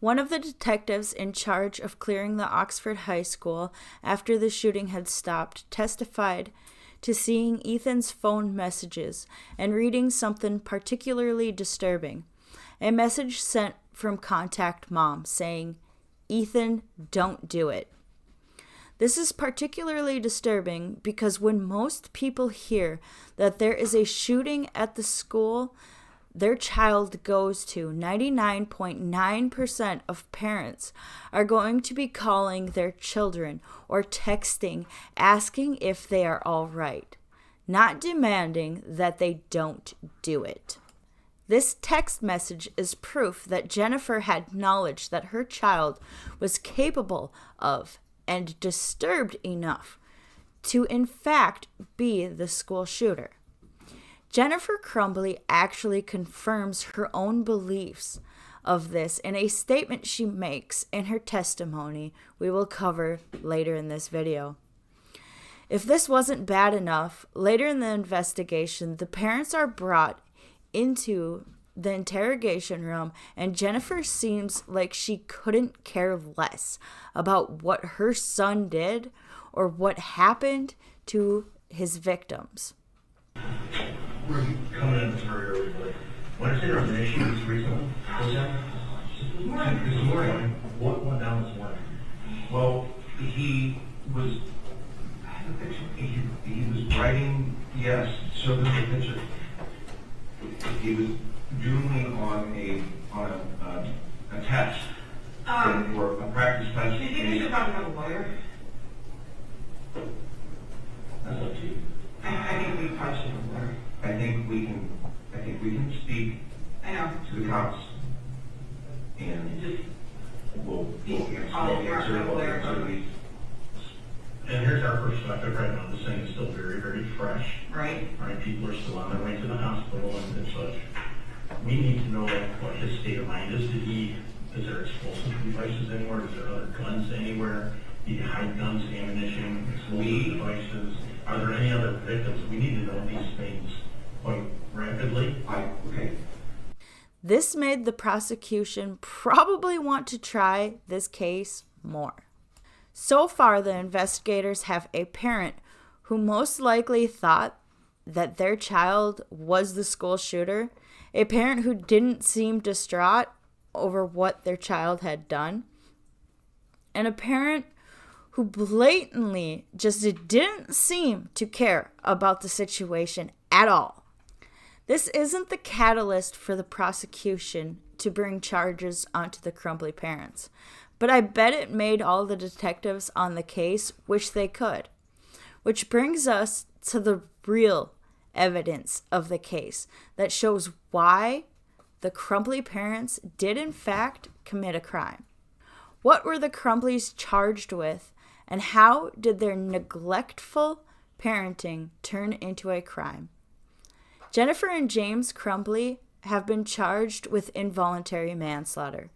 One of the detectives in charge of clearing the Oxford High School after the shooting had stopped testified to seeing Ethan's phone messages and reading something particularly disturbing. A message sent from contact mom saying, "Ethan, don't do it." This is particularly disturbing because when most people hear that there is a shooting at the school their child goes to, 99.9% of parents are going to be calling their children or texting asking if they are all right, not demanding that they don't do it. This text message is proof that Jennifer had knowledge that her child was capable of and disturbed enough to in fact be the school shooter. Jennifer Crumbley actually confirms her own beliefs of this in a statement she makes in her testimony we will cover later in this video. If this wasn't bad enough, later in the investigation, the parents are brought into the interrogation room and Jennifer seems like she couldn't care less about what her son did or what happened to his victims. We're coming in this very early, but when I say there was an issue recently, was that? This morning. What went down this morning? Well, he was, I have a picture. He was writing, yes, so there's a picture. He was doodling on a test or a practice test. Do you think we should probably have a lawyer? That's up to you. I think we probably should have a lawyer. I think we can speak I know. to the cops and Just we'll answer these. And here's our perspective right now. This thing is still very, very fresh. right. Right? People are still on their way to the hospital and such. We need to know what his state of mind is. Is there explosive devices anywhere? Is there other guns anywhere? Did he hide guns, ammunition, explosive devices? Are there any other victims? We need to know these things quite rapidly. Okay. This made the prosecution probably want to try this case more. So far, the investigators have a parent who most likely thought that their child was the school shooter, a parent who didn't seem distraught over what their child had done, and a parent who blatantly just didn't seem to care about the situation at all. This isn't the catalyst for the prosecution to bring charges onto the Crumbley parents, but I bet it made all the detectives on the case wish they could. Which brings us to the real evidence of the case that shows why the Crumbley parents did in fact commit a crime. What were the Crumbleys charged with, and how did their neglectful parenting turn into a crime? Jennifer and James Crumbley have been charged with involuntary manslaughter.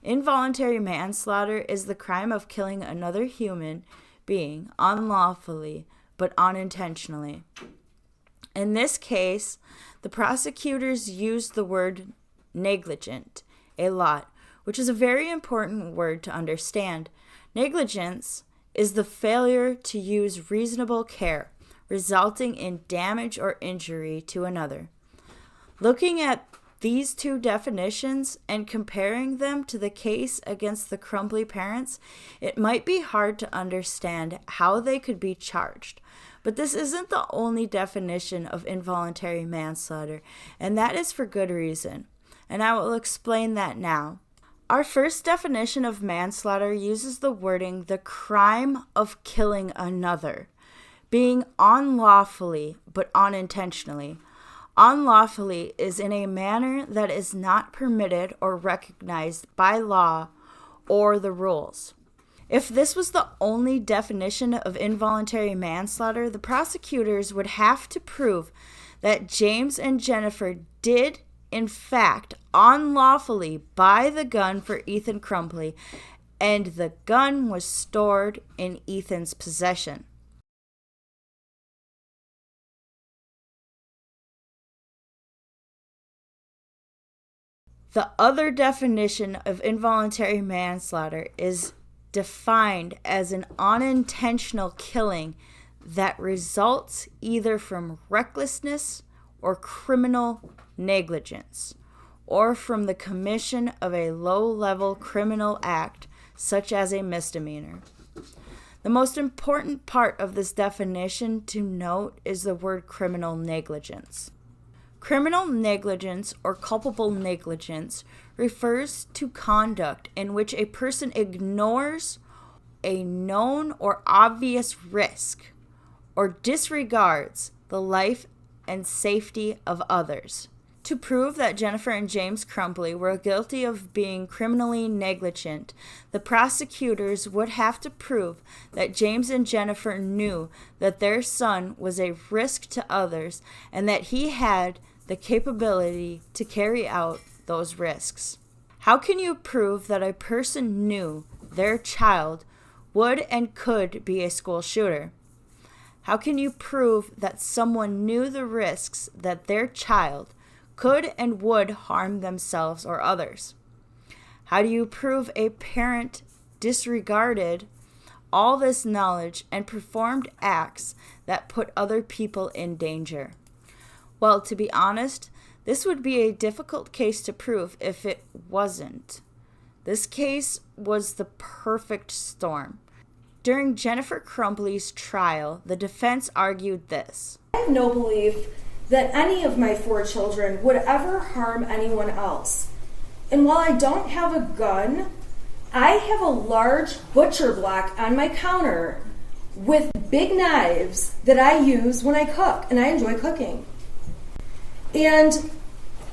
Involuntary manslaughter is the crime of killing another human being unlawfully but unintentionally. In this case, the prosecutors used the word negligent a lot, which is a very important word to understand. Negligence is the failure to use reasonable care, resulting in damage or injury to another. Looking at these two definitions and comparing them to the case against the Crumbley parents, it might be hard to understand how they could be charged. But this isn't the only definition of involuntary manslaughter, and that is for good reason. And I will explain that now. Our first definition of manslaughter uses the wording the crime of killing another, being unlawfully but unintentionally. Unlawfully is in a manner that is not permitted or recognized by law or the rules. If this was the only definition of involuntary manslaughter, the prosecutors would have to prove that James and Jennifer did in fact unlawfully buy the gun for Ethan Crumbley, and the gun was stored in Ethan's possession. The other definition of involuntary manslaughter is defined as an unintentional killing that results either from recklessness or criminal negligence, or from the commission of a low-level criminal act, such as a misdemeanor. The most important part of this definition to note is the word criminal negligence. Criminal negligence or culpable negligence refers to conduct in which a person ignores a known or obvious risk or disregards the life and safety of others. To prove that Jennifer and James Crumbley were guilty of being criminally negligent, the prosecutors would have to prove that James and Jennifer knew that their son was a risk to others and that he had the capability to carry out those risks. How can you prove that a person knew their child would and could be a school shooter? How can you prove that someone knew the risks that their child could and would harm themselves or others? How do you prove a parent disregarded all this knowledge and performed acts that put other people in danger? Well, to be honest, this would be a difficult case to prove if it wasn't. This case was the perfect storm. During Jennifer Crumbley's trial, the defense argued this: I have no belief that any of my 4 children would ever harm anyone else. And while I don't have a gun, I have a large butcher block on my counter with big knives that I use when I cook, and I enjoy cooking. And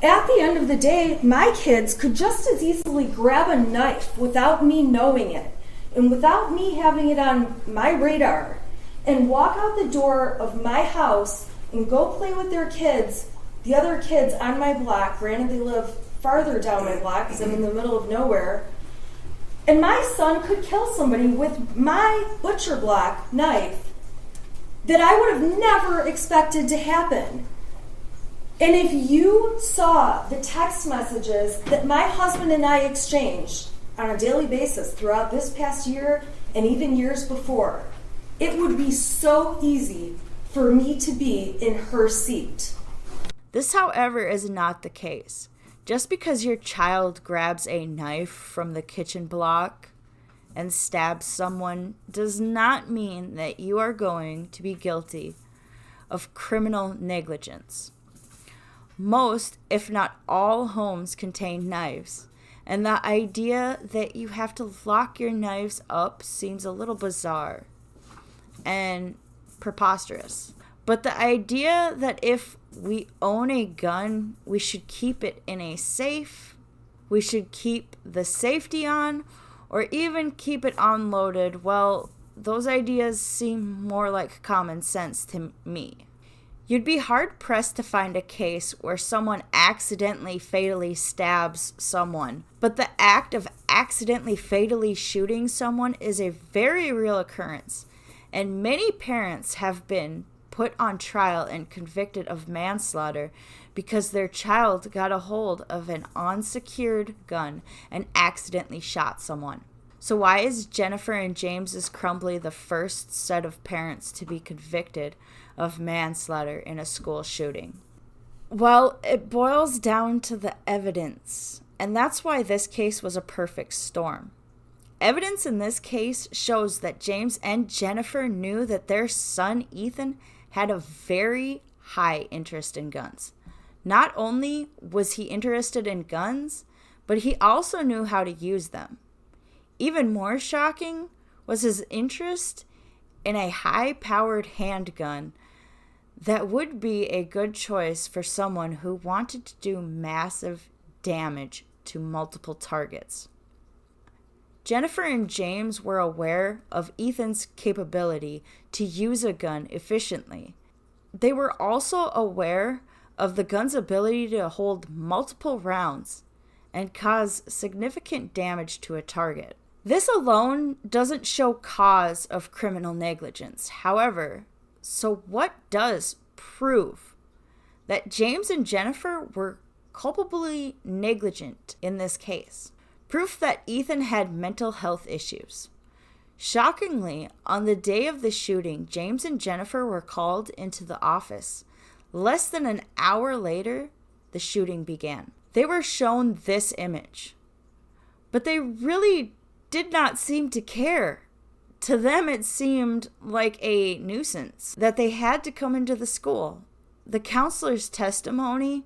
at the end of the day, my kids could just as easily grab a knife without me knowing it and without me having it on my radar and walk out the door of my house and go play with their kids, the other kids on my block. Granted, they live farther down my block because I'm in the middle of nowhere. And my son could kill somebody with my butcher block knife that I would have never expected to happen. And if you saw the text messages that my husband and I exchanged on a daily basis throughout this past year and even years before, it would be so easy for me to be in her seat. This, however, is not the case. Just because your child grabs a knife from the kitchen block and stabs someone does not mean that you are going to be guilty of criminal negligence. Most, if not all, homes contain knives, and the idea that you have to lock your knives up seems a little bizarre and preposterous. But the idea that if we own a gun, we should keep it in a safe, we should keep the safety on, or even keep it unloaded, well, those ideas seem more like common sense to me. You'd be hard-pressed to find a case where someone accidentally fatally stabs someone, but the act of accidentally fatally shooting someone is a very real occurrence, and many parents have been put on trial and convicted of manslaughter because their child got a hold of an unsecured gun and accidentally shot someone. So why is Jennifer and James's Crumbley the first set of parents to be convicted of manslaughter in a school shooting? Well, it boils down to the evidence, and that's why this case was a perfect storm. Evidence in this case shows that James and Jennifer knew that their son Ethan had a very high interest in guns. Not only was he interested in guns, but he also knew how to use them. Even more shocking was his interest in a high-powered handgun that would be a good choice for someone who wanted to do massive damage to multiple targets. Jennifer and James were aware of Ethan's capability to use a gun efficiently. They were also aware of the gun's ability to hold multiple rounds and cause significant damage to a target. This alone doesn't show cause of criminal negligence. However, so what does prove that James and Jennifer were culpably negligent in this case. Proof that Ethan had mental health issues. Shockingly, on the day of the shooting, James and Jennifer were called into the office. Less than an hour later, the shooting began. They were shown this image, but they really did not seem to care. To them, it seemed like a nuisance that they had to come into the school. The counselor's testimony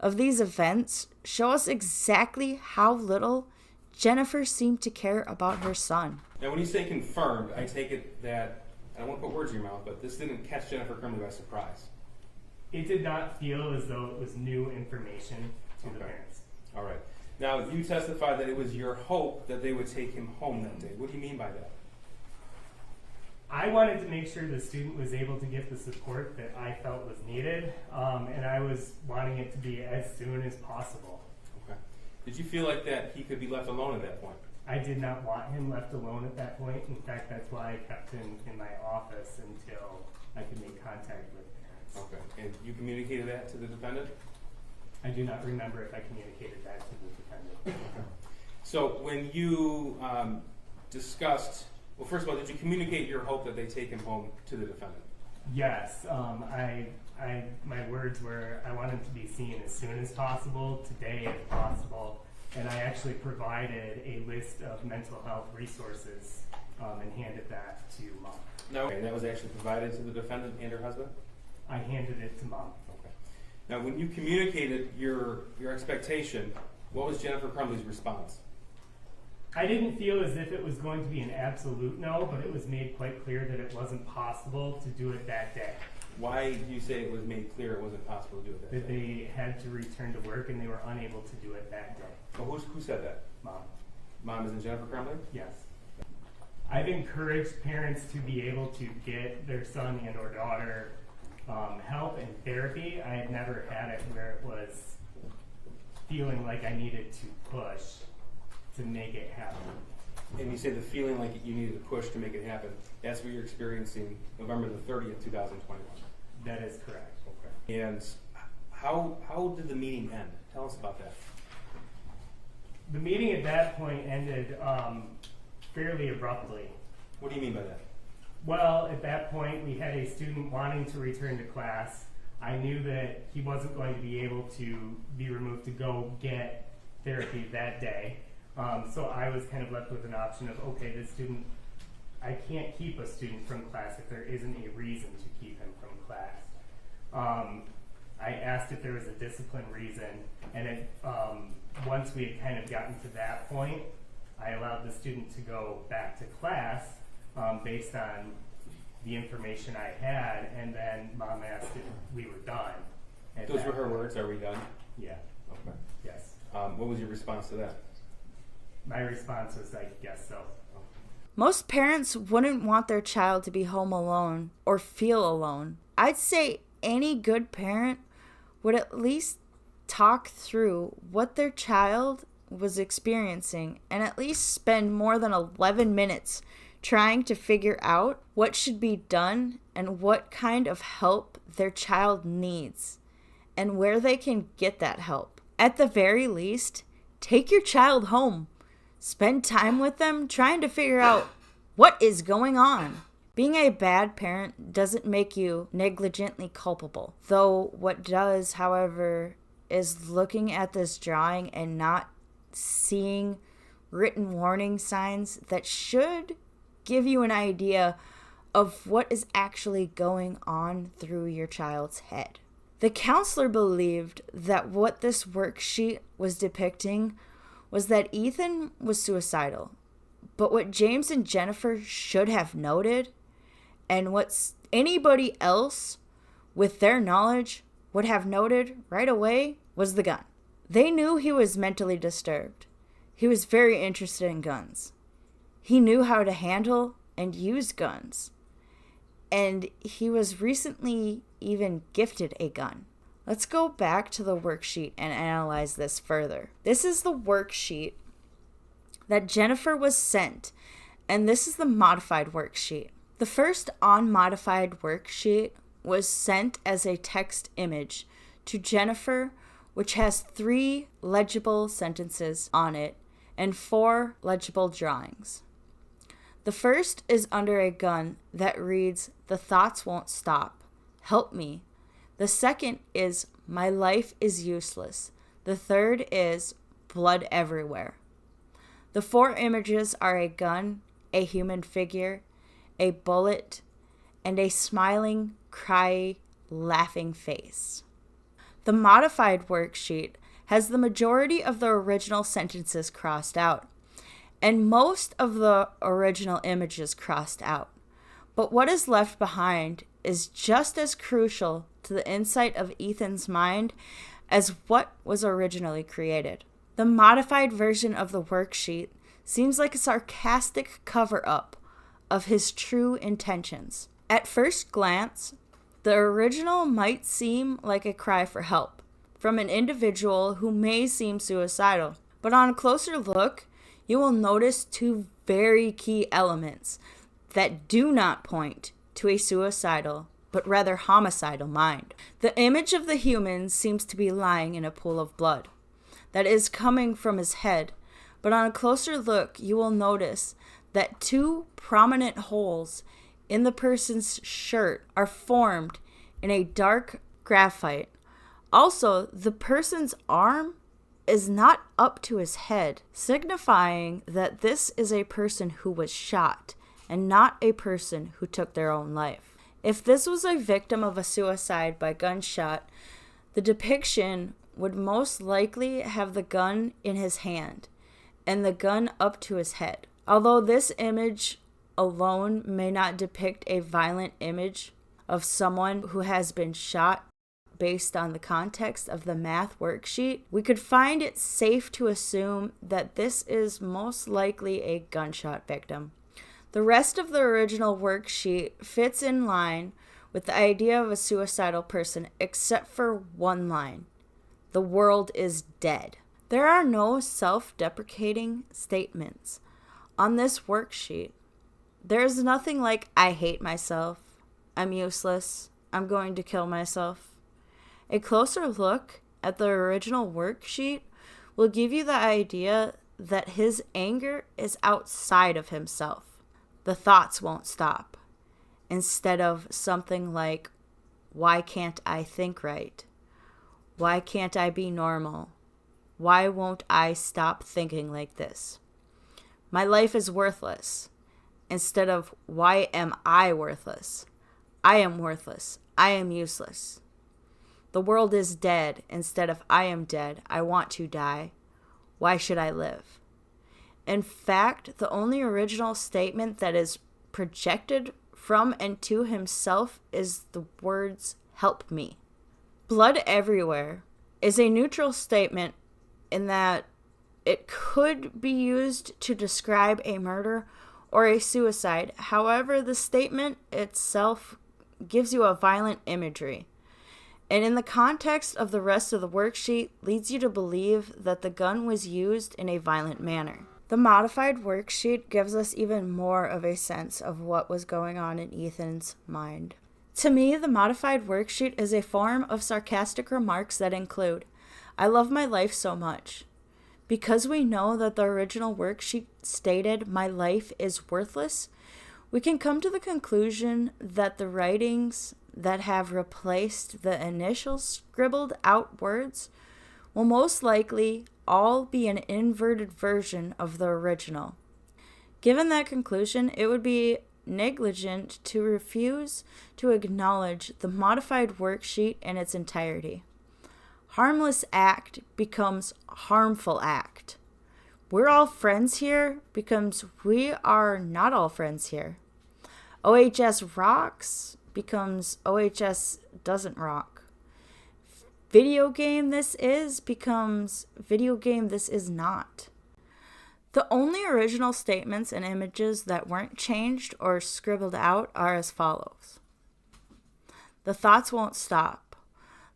of these events show us exactly how little Jennifer seemed to care about her son. Now, when you say confirmed, I take it that, I don't want to put words in your mouth, but this didn't catch Jennifer Crumbley by surprise. It did not feel as though it was new information to the parents. All right. Now, you testified that it was your hope that they would take him home that day. What do you mean by that? I wanted to make sure the student was able to get the support that I felt was needed, and I was wanting it to be as soon as possible. Okay. Did you feel like that he could be left alone at that point? I did not want him left alone at that point. In fact, that's why I kept him in my office until I could make contact with parents. Okay. And you communicated that to the defendant? I do not remember if I communicated that to the defendant. Okay. So when you discussed, well, first of all, did you communicate your hope that they take him home to the defendant? Yes. My words were, I want him to be seen as soon as possible, today if possible. And I actually provided a list of mental health resources and handed that to Mom. No. Okay. And that was actually provided to the defendant and her husband? I handed it to Mom. Okay. Now, when you communicated your expectation, what was Jennifer Crumbley's response? I didn't feel as if it was going to be an absolute no, but it was made quite clear that it wasn't possible to do it that day. Why do you say it was made clear it wasn't possible to do it that day? That they had to return to work and they were unable to do it that day. Well, who said that? Mom. Mom is in Jennifer Crumbley? Yes. I've encouraged parents to be able to get their son and or daughter help and therapy. I had never had it where it was feeling like I needed to push to make it happen. And you say the feeling like you needed to push to make it happen, that's what you're experiencing November the 30th, 2021. That is correct. Okay. And how did the meeting end? Tell us about that. The meeting at that point ended fairly abruptly. What do you mean by that? Well, at that point, we had a student wanting to return to class. I knew that he wasn't going to be able to be removed to go get therapy that day. So I was kind of left with an option of, okay, this student, I can't keep a student from class if there isn't a reason to keep him from class. I asked if there was a discipline reason, and once we had kind of gotten to that point, I allowed the student to go back to class based on the information I had, and then Mom asked if we were done. Those were her words, are we done? Yeah. Okay. Yes. What was your response to that? My response was, I guess so. Most parents wouldn't want their child to be home alone or feel alone. I'd say any good parent would at least talk through what their child was experiencing and at least spend more than 11 minutes trying to figure out what should be done and what kind of help their child needs and where they can get that help. At the very least, take your child home. Spend time with them trying to figure out what is going on. Being a bad parent doesn't make you negligently culpable. Though what does, however, is looking at this drawing and not seeing written warning signs that should give you an idea of what is actually going on through your child's head. The counselor believed that what this worksheet was depicting was that Ethan was suicidal. But what James and Jennifer should have noted, and what anybody else with their knowledge would have noted right away, was the gun. They knew he was mentally disturbed. He was very interested in guns. He knew how to handle and use guns. And he was recently even gifted a gun. Let's go back to the worksheet and analyze this further. This is the worksheet that Jennifer was sent, and this is the modified worksheet. The first unmodified worksheet was sent as a text image to Jennifer which has 3 legible sentences on it and 4 legible drawings. The first is under a gun that reads, "The thoughts won't stop. Help me." The second is, "My life is useless." The third is, "Blood everywhere." The 4 images are a gun, a human figure, a bullet, and a smiling, laughing face. The modified worksheet has the majority of the original sentences crossed out, and most of the original images crossed out. But what is left behind is just as crucial to the insight of Ethan's mind as what was originally created. The modified version of the worksheet seems like a sarcastic cover-up of his true intentions. At first glance, the original might seem like a cry for help from an individual who may seem suicidal, but on a closer look, you will notice 2 very key elements that do not point to a suicidal, but rather homicidal mind. The image of the human seems to be lying in a pool of blood that is coming from his head, but on a closer look, you will notice that 2 prominent holes in the person's shirt are formed in a dark graphite. Also, the person's arm is not up to his head, signifying that this is a person who was shot and not a person who took their own life. If this was a victim of a suicide by gunshot, the depiction would most likely have the gun in his hand and the gun up to his head. Although this image alone may not depict a violent image of someone who has been shot based on the context of the math worksheet, we could find it safe to assume that this is most likely a gunshot victim. The rest of the original worksheet fits in line with the idea of a suicidal person except for one line: "The world is dead." There are no self-deprecating statements on this worksheet. There's nothing like, "I hate myself," "I'm useless," "I'm going to kill myself." A closer look at the original worksheet will give you the idea that his anger is outside of himself. The thoughts won't stop, instead of something like, "Why can't I think right? Why can't I be normal? Why won't I stop thinking like this? My life is worthless," instead of, "Why am I worthless? I am worthless. I am useless." The world is dead instead of, "I am dead. I want to die. Why should I live?" In fact, the only original statement that is projected from and to himself is the words, "Help me." "Blood everywhere" is a neutral statement in that it could be used to describe a murder or a suicide. However, the statement itself gives you a violent imagery, and in the context of the rest of the worksheet leads you to believe that the gun was used in a violent manner. The modified worksheet gives us even more of a sense of what was going on in Ethan's mind. To me, the modified worksheet is a form of sarcastic remarks that include, "I love my life so much." Because we know that the original worksheet stated, "My life is worthless," we can come to the conclusion that the writings that have replaced the initial scribbled out words will most likely all be an inverted version of the original. Given that conclusion, it would be negligent to refuse to acknowledge the modified worksheet in its entirety. Harmless act becomes harmful act. We're all friends here becomes we are not all friends here. OHS rocks becomes OHS doesn't rock. Video game this is becomes video game this is not. The only original statements and images that weren't changed or scribbled out are as follows: "The thoughts won't stop,"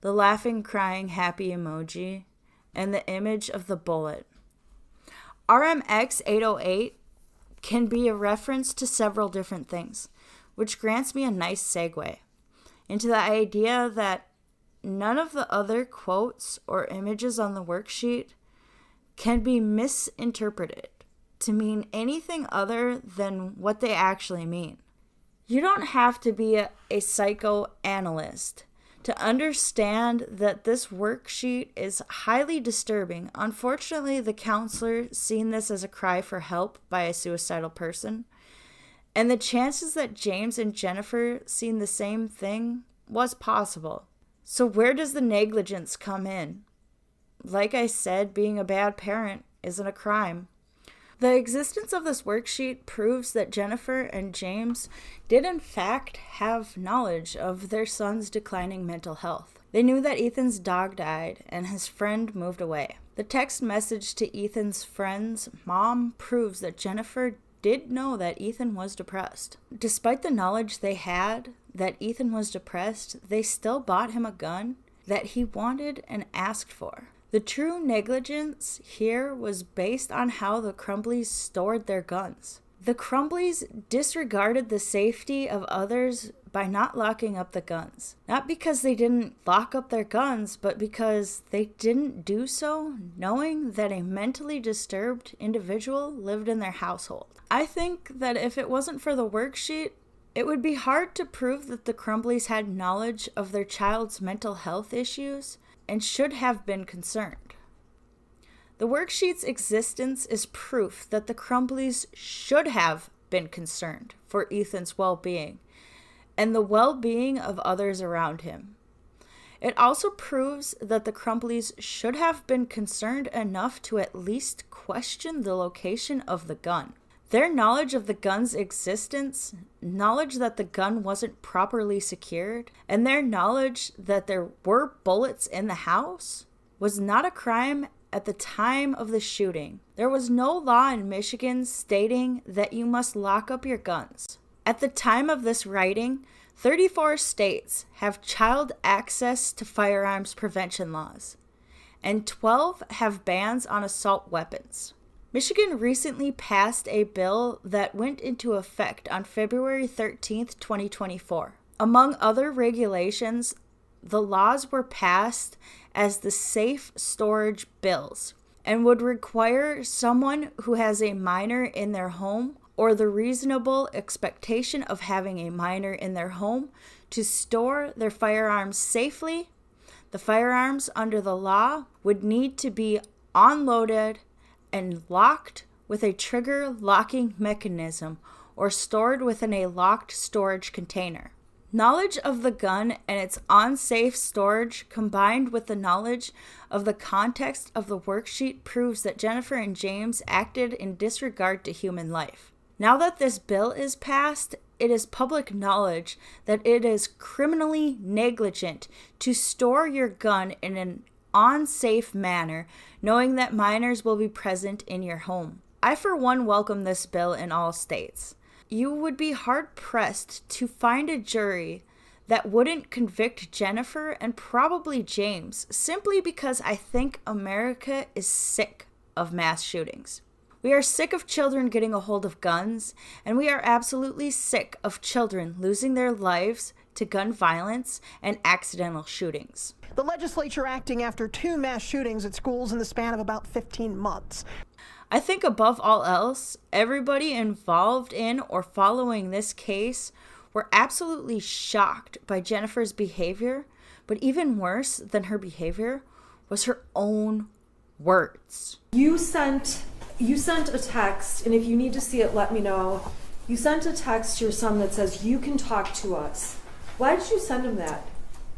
the laughing, crying, happy emoji, and the image of the bullet. RMX 808 can be a reference to several different things, which grants me a nice segue into the idea that none of the other quotes or images on the worksheet can be misinterpreted to mean anything other than what they actually mean. You don't have to be a psychoanalyst to understand that this worksheet is highly disturbing. Unfortunately, the counselor seen this as a cry for help by a suicidal person, and the chances that James and Jennifer seen the same thing was possible. So where does the negligence come in? Like I said, being a bad parent isn't a crime. The existence of this worksheet proves that Jennifer and James did in fact have knowledge of their son's declining mental health. They knew that Ethan's dog died and his friend moved away. The text message to Ethan's friend's mom proves that Jennifer did know that Ethan was depressed. Despite the knowledge they had that Ethan was depressed, they still bought him a gun that he wanted and asked for. The true negligence here was based on how the Crumbleys stored their guns. The Crumbleys disregarded the safety of others by not locking up the guns. Not because they didn't lock up their guns, but because they didn't do so knowing that a mentally disturbed individual lived in their household. I think that if it wasn't for the worksheet, it would be hard to prove that the Crumbleys had knowledge of their child's mental health issues and should have been concerned. The worksheet's existence is proof that the Crumbleys should have been concerned for Ethan's well-being and the well-being of others around him. It also proves that the Crumbleys should have been concerned enough to at least question the location of the gun. Their knowledge of the gun's existence, knowledge that the gun wasn't properly secured, and their knowledge that there were bullets in the house was not a crime at the time of the shooting. There was no law in Michigan stating that you must lock up your guns. At the time of this writing, 34 states have child access to firearms prevention laws, and 12 have bans on assault weapons. Michigan recently passed a bill that went into effect on February 13th, 2024. Among other regulations, the laws were passed as the Safe Storage Bills and would require someone who has a minor in their home or the reasonable expectation of having a minor in their home to store their firearms safely. The firearms under the law would need to be unloaded and locked with a trigger locking mechanism or stored within a locked storage container. Knowledge of the gun and its unsafe storage combined with the knowledge of the context of the worksheet proves that Jennifer and James acted in disregard to human life. Now that this bill is passed, it is public knowledge that it is criminally negligent to store your gun in an unsafe manner, knowing that minors will be present in your home. I, for one, welcome this bill in all states. You would be hard-pressed to find a jury that wouldn't convict Jennifer and probably James simply because I think America is sick of mass shootings. We are sick of children getting a hold of guns, and we are absolutely sick of children losing their lives to gun violence and accidental shootings. The legislature acting after 2 mass shootings at schools in the span of about 15 months. I think above all else, everybody involved in or following this case were absolutely shocked by Jennifer's behavior, but even worse than her behavior was her own words. You sent a text, and if you need to see it, let me know. You sent a text to your son that says, "You can talk to us." Why did you send him that?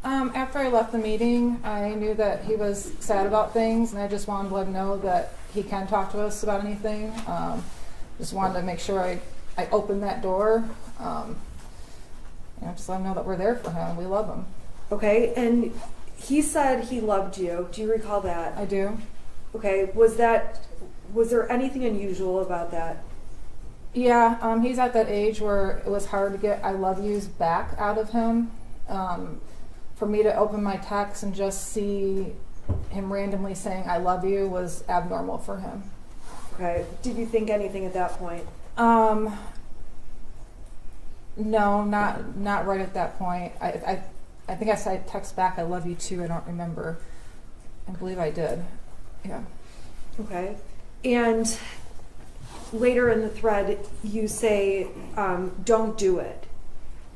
After I left the meeting, I knew that he was sad about things, and I just wanted to let him know that he can talk to us about anything. Just wanted to make sure I opened that door. Just let him know that we're there for him. We love him. Okay, and he said he loved you. Do you recall that? I do. Okay, was there anything unusual about that? Yeah, he's at that age where it was hard to get I love yous back out of him. For me to open my text and just see him randomly saying I love you was abnormal for him. Okay. Did you think anything at that point? No, not right at that point. I think I said text back, I love you too. I don't remember. I believe I did. Yeah. Okay. And later in the thread, you say, don't do it.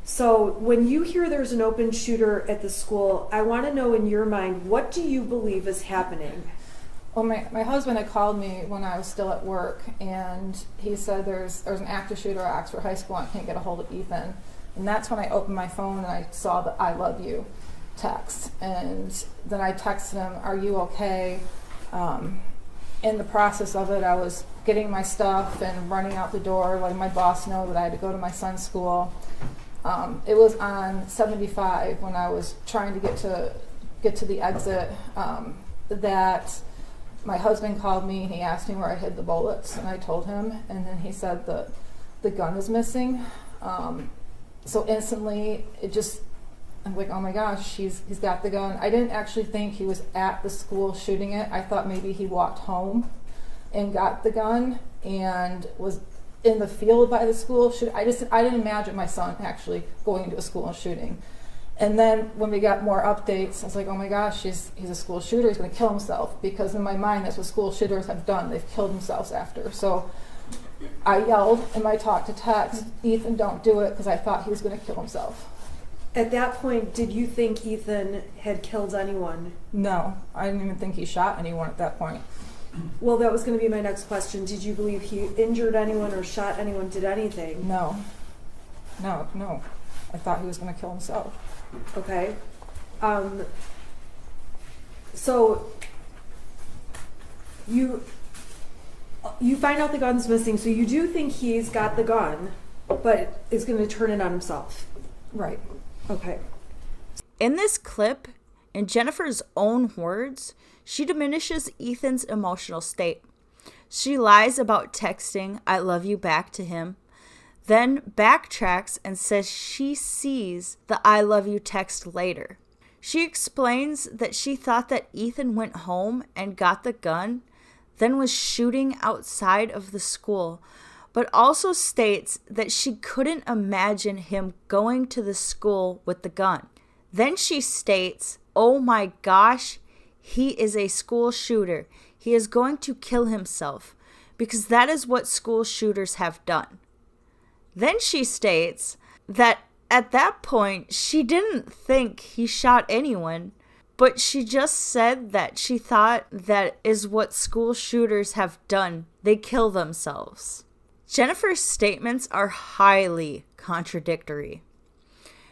So when you hear there's an open shooter at the school, I want to know in your mind, what do you believe is happening? Well, my husband had called me when I was still at work, and he said there's an active shooter at Oxford High School. I can't get a hold of Ethan. And that's when I opened my phone and I saw the I love you text. And then I texted him, are you okay? In the process of it, I was getting my stuff and running out the door, letting my boss know that I had to go to my son's school. It was on 75 when I was trying to get to the exit that my husband called me and he asked me where I hid the bullets, and I told him, and then he said the gun is missing. So instantly, I'm like, oh my gosh, he's got the gun. I didn't actually think he was at the school shooting it. I thought maybe he walked home and got the gun and was in the field by the school. I didn't imagine my son actually going into a school and shooting. And then when we got more updates, I was like, oh my gosh, he's a school shooter. He's going to kill himself, because in my mind, that's what school shooters have done. They've killed themselves after. So I yelled in my talk to text, Ethan, don't do it, because I thought he was going to kill himself. At that point, did you think Ethan had killed anyone? No, I didn't even think he shot anyone at that point. Well, that was going to be my next question. Did you believe he injured anyone or shot anyone, did anything? No. I thought he was going to kill himself. Okay. So you find out the gun's missing, so you do think he's got the gun, but is going to turn it on himself. Right. Okay. In this clip, in Jennifer's own words, she diminishes Ethan's emotional state. She lies about texting I love you back to him, then backtracks and says she sees the I love you text later. She explains that she thought that Ethan went home and got the gun, then was shooting outside of the school, but also states that she couldn't imagine him going to the school with the gun. Then she states, oh my gosh, he is a school shooter. He is going to kill himself, because that is what school shooters have done. Then she states that at that point, she didn't think he shot anyone, but she just said that she thought that is what school shooters have done. They kill themselves. Jennifer's statements are highly contradictory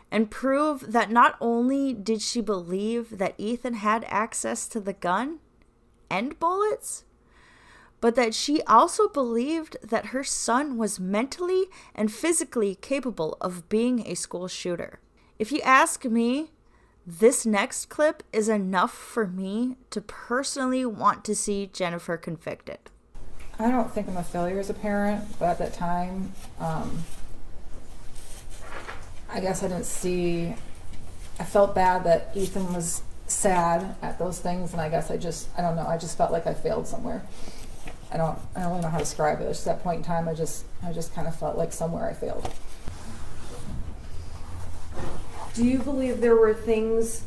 and prove that not only did she believe that Ethan had access to the gun and bullets, but that she also believed that her son was mentally and physically capable of being a school shooter. If you ask me, this next clip is enough for me to personally want to see Jennifer convicted. I don't think I'm a failure as a parent, but at that time, I guess I felt bad that Ethan was sad at those things, and I guess I don't know, I just felt like I failed somewhere. I don't really know how to describe it. It's just that point in time, I just kind of felt like somewhere I failed. Do you believe there were things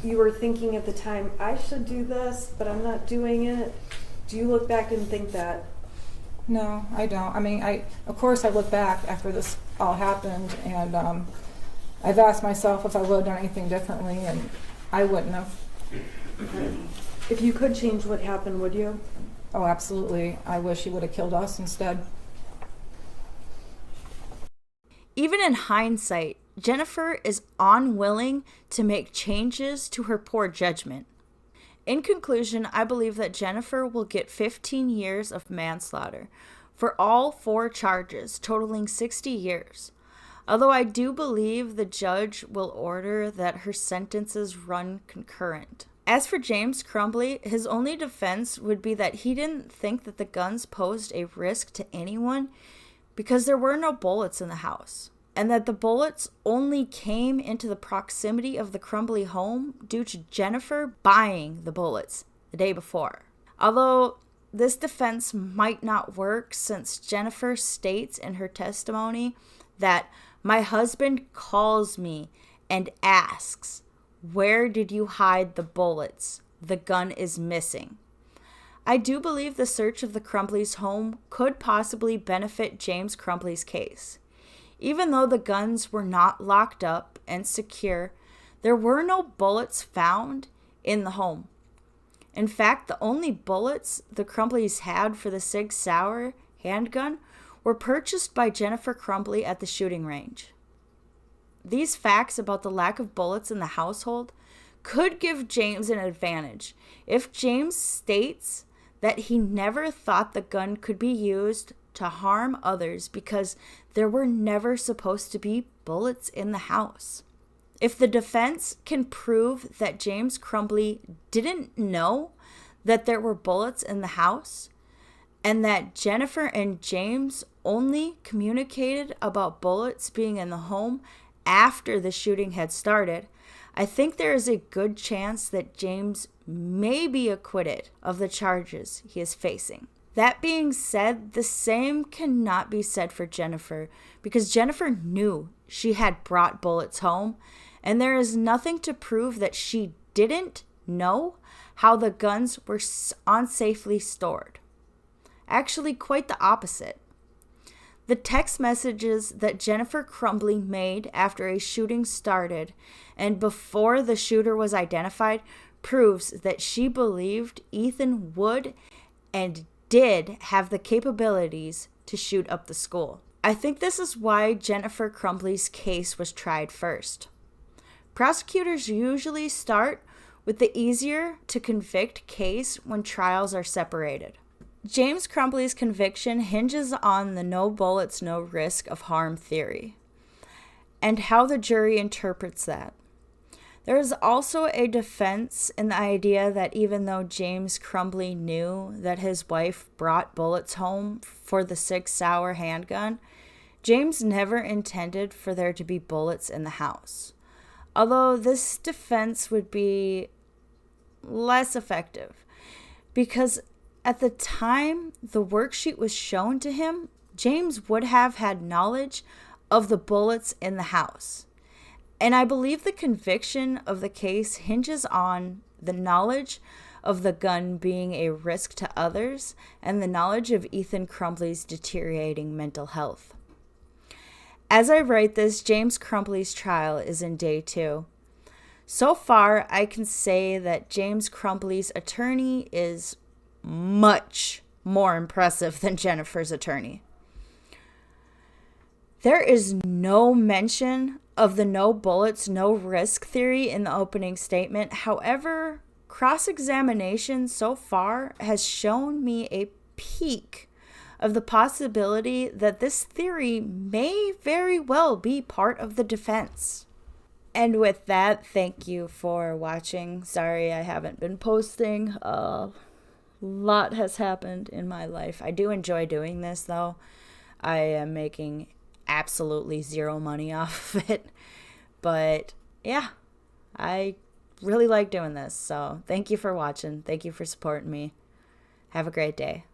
you were thinking at the time, I should do this, but I'm not doing it? Do you look back and think that? No, I don't. I mean, of course I look back after this all happened, and I've asked myself if I would have done anything differently, and I wouldn't have. If you could change what happened, would you? Oh, absolutely. I wish he would have killed us instead. Even in hindsight, Jennifer is unwilling to make changes to her poor judgment. In conclusion, I believe that Jennifer will get 15 years of manslaughter for all 4 charges, totaling 60 years. Although I do believe the judge will order that her sentences run concurrent. As for James Crumbley, his only defense would be that he didn't think that the guns posed a risk to anyone because there were no bullets in the house, and that the bullets only came into the proximity of the Crumbley home due to Jennifer buying the bullets the day before. Although this defense might not work, since Jennifer states in her testimony that my husband calls me and asks, Where did you hide the bullets? The gun is missing. I do believe the search of the Crumbley's home could possibly benefit James Crumbley's case. Even though the guns were not locked up and secure, there were no bullets found in the home. In fact, the only bullets the Crumbleys had for the Sig Sauer handgun were purchased by Jennifer Crumbley at the shooting range. These facts about the lack of bullets in the household could give James an advantage if James states that he never thought the gun could be used to harm others because there were never supposed to be bullets in the house. If the defense can prove that James Crumbley didn't know that there were bullets in the house and that Jennifer and James only communicated about bullets being in the home after the shooting had started, I think there is a good chance that James may be acquitted of the charges he is facing. That being said, the same cannot be said for Jennifer because Jennifer knew she had brought bullets home, and there is nothing to prove that she didn't know how the guns were unsafely stored. Actually, quite the opposite. The text messages that Jennifer Crumbley made after a shooting started and before the shooter was identified proves that she believed Ethan would and did have the capabilities to shoot up the school. I think this is why Jennifer Crumbley's case was tried first. Prosecutors usually start with the easier to convict case when trials are separated. James Crumbley's conviction hinges on the no bullets, no risk of harm theory and how the jury interprets that. There is also a defense in the idea that even though James Crumbley knew that his wife brought bullets home for the Sig Sauer handgun, James never intended for there to be bullets in the house. Although this defense would be less effective because at the time the worksheet was shown to him, James would have had knowledge of the bullets in the house. And I believe the conviction of the case hinges on the knowledge of the gun being a risk to others and the knowledge of Ethan Crumbley's deteriorating mental health. As I write this, James Crumbley's trial is in day 2. So far, I can say that James Crumbley's attorney is much more impressive than Jennifer's attorney. There is no mention of the no bullets, no risk theory in the opening statement. However, cross-examination so far has shown me a peek of the possibility that this theory may very well be part of the defense. And with that, thank you for watching. Sorry I haven't been posting. A lot has happened in my life. I do enjoy doing this though. I am making absolutely zero money off of it. But yeah, I really like doing this. So thank you for watching. Thank you for supporting me. Have a great day.